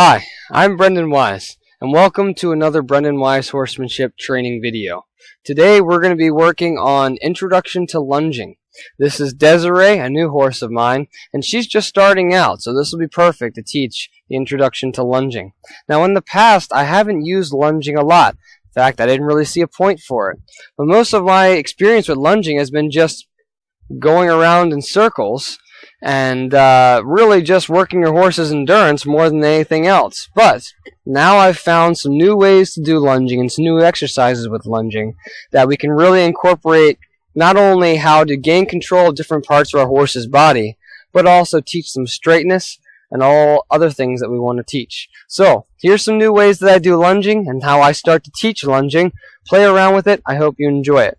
Hi, I'm Brendan Wise, and welcome to another Brendan Wise Horsemanship training video. Today we're going to be working on Introduction to Lunging. This is Dezirei, a new horse of mine, and she's just starting out, so this will be perfect to teach the Introduction to Lunging. Now in the past, I haven't used lunging a lot. In fact, I didn't really see a point for it. But most of my experience with lunging has been just going around in circles and really just working your horse's endurance more than anything else. But now I've found some new ways to do lunging and some new exercises with lunging that we can really incorporate not only how to gain control of different parts of our horse's body, but also teach them straightness and all other things that we want to teach. So here's some new ways that I do lunging and how I start to teach lunging. Play around with it. I hope you enjoy it.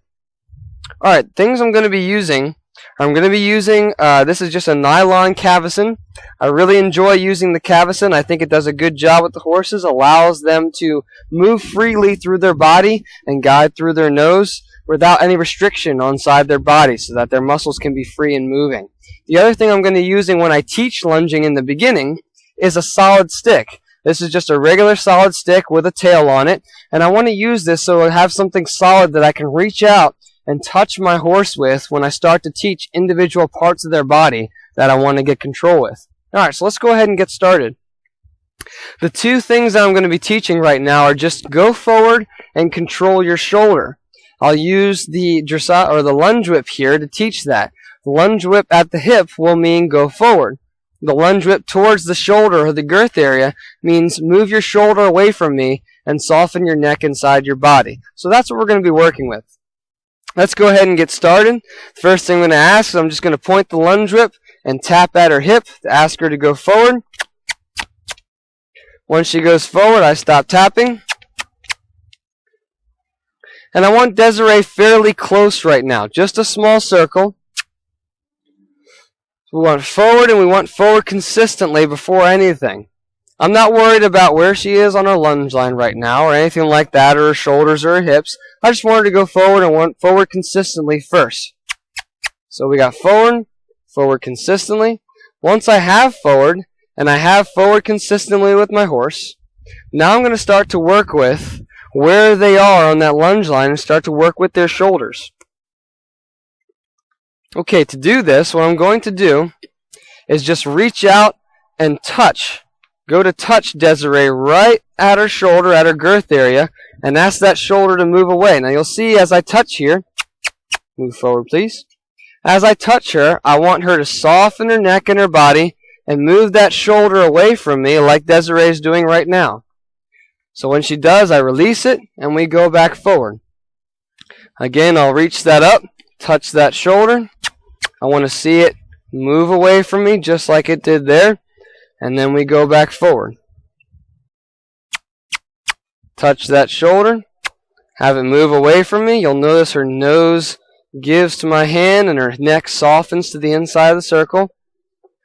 Alright, things I'm going to be using. This is just a nylon cavesson. I really enjoy using the cavesson. I think it does a good job with the horses, allows them to move freely through their body and guide through their nose without any restriction on side their body so that their muscles can be free and moving. The other thing I'm going to be using when I teach lunging in the beginning is a solid stick. This is just a regular solid stick with a tail on it, and I want to use this so I have something solid that I can reach out and touch my horse with when I start to teach individual parts of their body that I want to get control with. Alright, so let's go ahead and get started. The two things that I'm going to be teaching right now are just go forward and control your shoulder. I'll use the dressage or the lunge whip here to teach that. The lunge whip at the hip will mean go forward. The lunge whip towards the shoulder or the girth area means move your shoulder away from me and soften your neck inside your body. So that's what we're going to be working with. Let's go ahead and get started. The first thing I'm going to ask is I'm just going to point the lunge whip and tap at her hip to ask her to go forward. Once she goes forward, I stop tapping. And I want Dezirei fairly close right now, just a small circle. We want forward, and we want forward consistently before anything. I'm not worried about where she is on her lunge line right now or anything like that, or her shoulders or her hips. I just want her to go forward and want forward consistently first. So we got forward, forward consistently. Once I have forward, and I have forward consistently with my horse, now I'm going to start to work with where they are on that lunge line and start to work with their shoulders. Okay, to do this, what I'm going to do is just reach out and touch. Go to touch Dezirei right at her shoulder, at her girth area, and ask that shoulder to move away. Now you'll see as I touch here, move forward please. As I touch her, I want her to soften her neck and her body and move that shoulder away from me like Dezirei is doing right now. So when she does, I release it and we go back forward. Again, I'll reach that up, touch that shoulder. I want to see it move away from me just like it did there. And then we go back forward. Touch that shoulder. Have it move away from me. You'll notice her nose gives to my hand and her neck softens to the inside of the circle.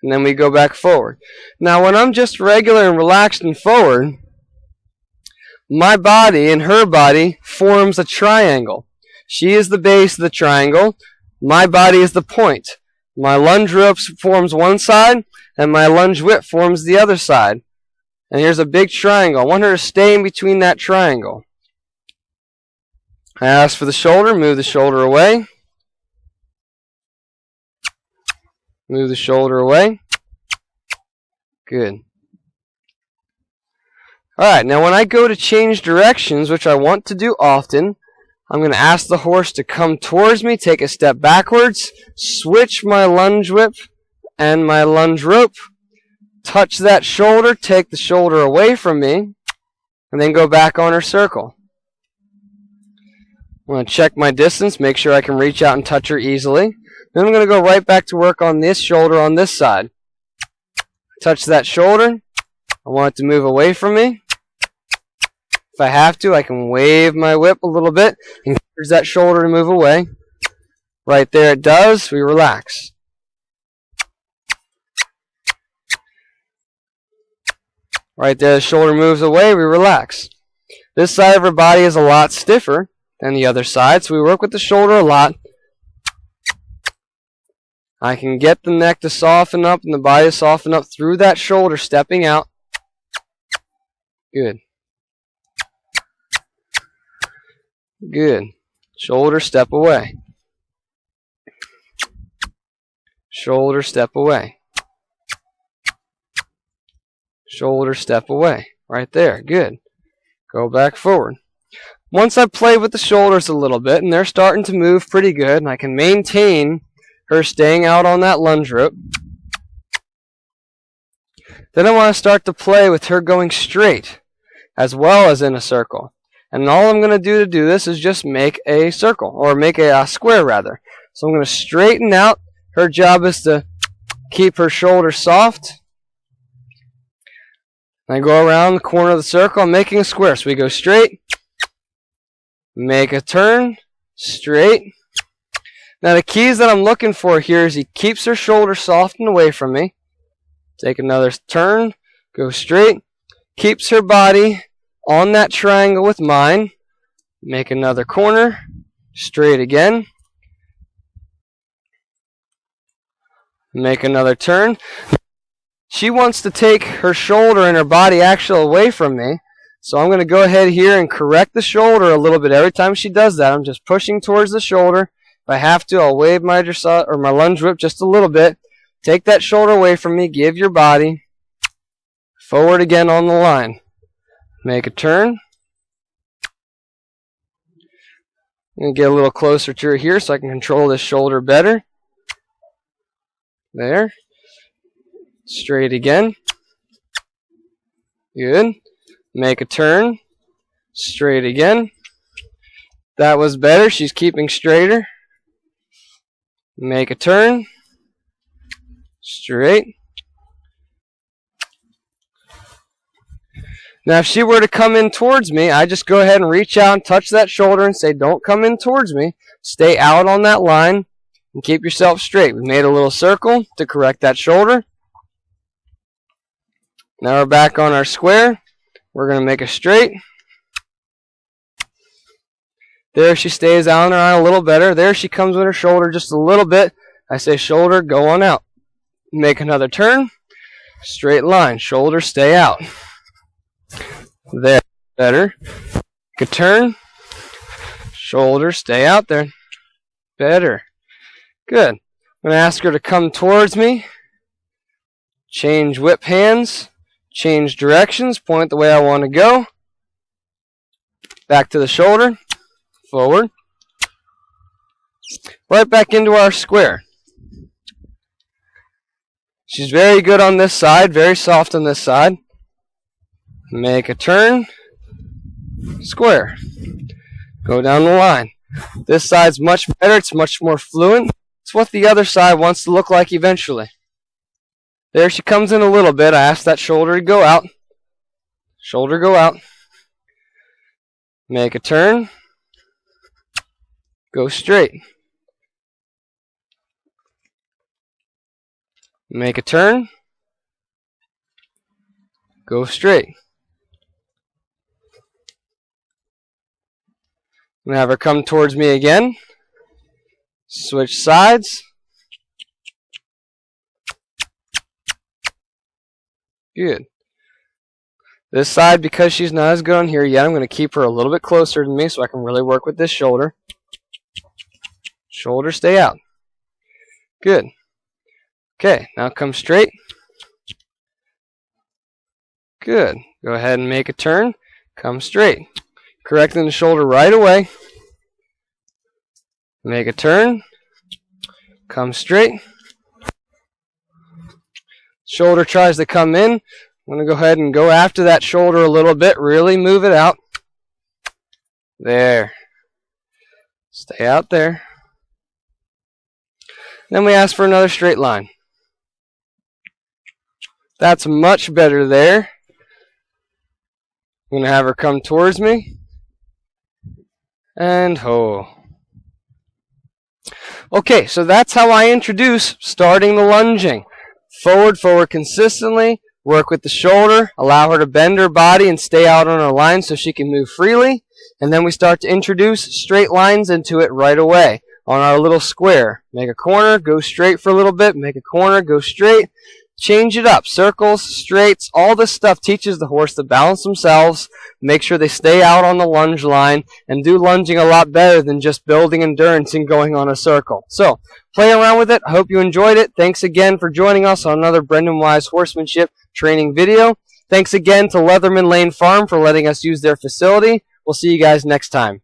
And then we go back forward. Now when I'm just regular and relaxed and forward, my body and her body forms a triangle. She is the base of the triangle. My body is the point. My lunge rope forms one side, and my lunge whip forms the other side. And here's a big triangle. I want her to stay in between that triangle. I ask for the shoulder, move the shoulder away. Move the shoulder away. Good. Alright, now when I go to change directions, which I want to do often, I'm going to ask the horse to come towards me, take a step backwards, switch my lunge whip and my lunge rope, touch that shoulder, take the shoulder away from me, and then go back on her circle. I'm going to check my distance, make sure I can reach out and touch her easily. Then I'm going to go right back to work on this shoulder on this side. Touch that shoulder. I want it to move away from me. If I have to, I can wave my whip a little bit and encourage that shoulder to move away. Right there it does. We relax. Right there the shoulder moves away. We relax. This side of her body is a lot stiffer than the other side, so we work with the shoulder a lot. I can get the neck to soften up and the body to soften up through that shoulder, stepping out. Good. Good. Shoulder, step away. Shoulder, step away. Shoulder, step away. Right there. Good. Go back forward. Once I play with the shoulders a little bit, and they're starting to move pretty good, and I can maintain her staying out on that lunge rope, then I want to start to play with her going straight, as well as in a circle. And all I'm going to do this is just make a circle, or make a square rather. So I'm going to straighten out. Her job is to keep her shoulders soft. I go around the corner of the circle. I'm making a square. So we go straight, make a turn, straight. Now the keys that I'm looking for here is he keeps her shoulder soft and away from me. Take another turn, go straight, keeps her body on that triangle with mine. Make another corner, straight again. Make another turn. She wants to take her shoulder and her body actually away from me. So I'm going to go ahead here and correct the shoulder a little bit. Every time she does that, I'm just pushing towards the shoulder. If I have to, I'll wave my dressage or my lunge whip just a little bit. Take that shoulder away from me. Give your body forward again on the line. Make a turn. I'm going to get a little closer to her here so I can control this shoulder better. There. Straight again. Good. Make a turn. Straight again. That was better. She's keeping straighter. Make a turn. Straight. Now if she were to come in towards me, I just go ahead and reach out and touch that shoulder and say, don't come in towards me. Stay out on that line and keep yourself straight. We made a little circle to correct that shoulder. Now we're back on our square. We're going to make a straight. There she stays out on her line a little better. There she comes with her shoulder just a little bit. I say shoulder, go on out. Make another turn. Straight line. Shoulder, stay out. There. Better. Make a turn. Shoulder, stay out there. Better. Good. I'm going to ask her to come towards me. Change whip hands. Change directions. Point the way I want to go. Back to the shoulder. Forward. Right back into our square. She's very good on this side. Very soft on this side. Make a turn. Square. Go down the line. This side's much better. It's much more fluent. It's what the other side wants to look like eventually. There she comes in a little bit. I ask that shoulder to go out. Shoulder go out. Make a turn. Go straight. Make a turn. Go straight. I'm going to have her come towards me again. Switch sides. Good. This side, because she's not as good on here yet, I'm going to keep her a little bit closer to me so I can really work with this shoulder. Shoulder, stay out. Good. Okay, now come straight. Good. Go ahead and make a turn. Come straight. Correcting the shoulder right away. Make a turn. Come straight. Shoulder tries to come in. I'm going to go ahead and go after that shoulder a little bit. Really move it out. There. Stay out there. Then we ask for another straight line. That's much better there. I'm going to have her come towards me. And ho. Okay, so that's how I introduce starting the lunging. Forward, forward consistently. Work with the shoulder. Allow her to bend her body and stay out on her line so she can move freely. And then we start to introduce straight lines into it right away on our little square. Make a corner, go straight for a little bit. Make a corner, go straight. change it up. Circles, straights, all this stuff teaches the horse to balance themselves, make sure they stay out on the lunge line, and do lunging a lot better than just building endurance and going on a circle. So, play around with it. I hope you enjoyed it. Thanks again for joining us on another Brendan Wise horsemanship training video. Thanks again to Leatherman Lane Farm for letting us use their facility. We'll see you guys next time.